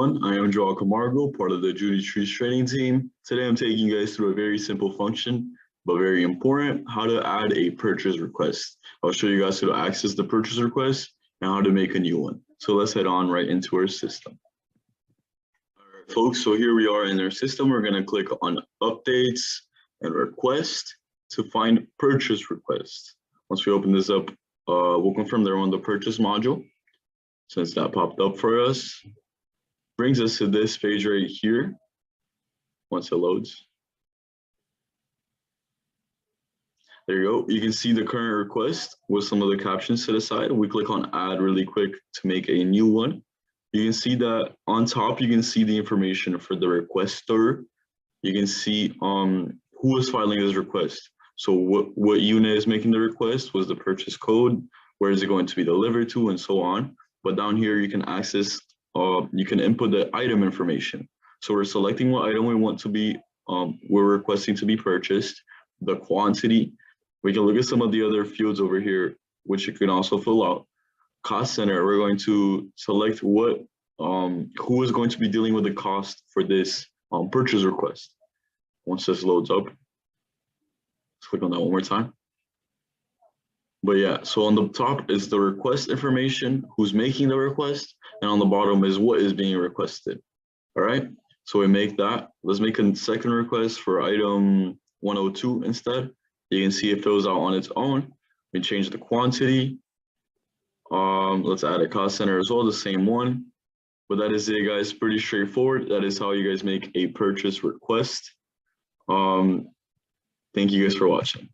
everyone, I am Joao Camargo, part of the Judy Trees training team. Today I'm taking you guys through a very simple function, but very important, how to add a purchase request. I'll show you guys how to access the purchase request and how to make a new one. So let's head on right into our system. All right, folks, so here we are in our system. We're gonna click on updates and request to find purchase request. Once we open this up, we'll confirm they're on the purchase module. Since that popped up for us, brings us to this page right here. Once it loads, there you go. You can see the current request with some of the captions set aside. We click on add really quick to make a new one. You can see that on top, you can see the information for the requester. You can see who is filing this request. So what unit is making the request, was the purchase code, where is it going to be delivered to, and so on. But down here, you can access, you can input the item information. So we're selecting what item we want to be, we're requesting to be purchased, the quantity. We can look at some of the other fields over here, which you can also fill out. Cost center, we're going to select what, who is going to be dealing with the cost for this purchase request. Once this loads up, let's click on that one more time. But yeah, so on the top is the request information, who's making the request, and on the bottom is what is being requested. All right, so we make that. Let's make a second request for item 102 instead. You can see it fills out on its own. We change the quantity. Let's add a cost center as well, the same one. But that is it, guys. Pretty straightforward. That is how you guys make a purchase request. Thank you guys for watching.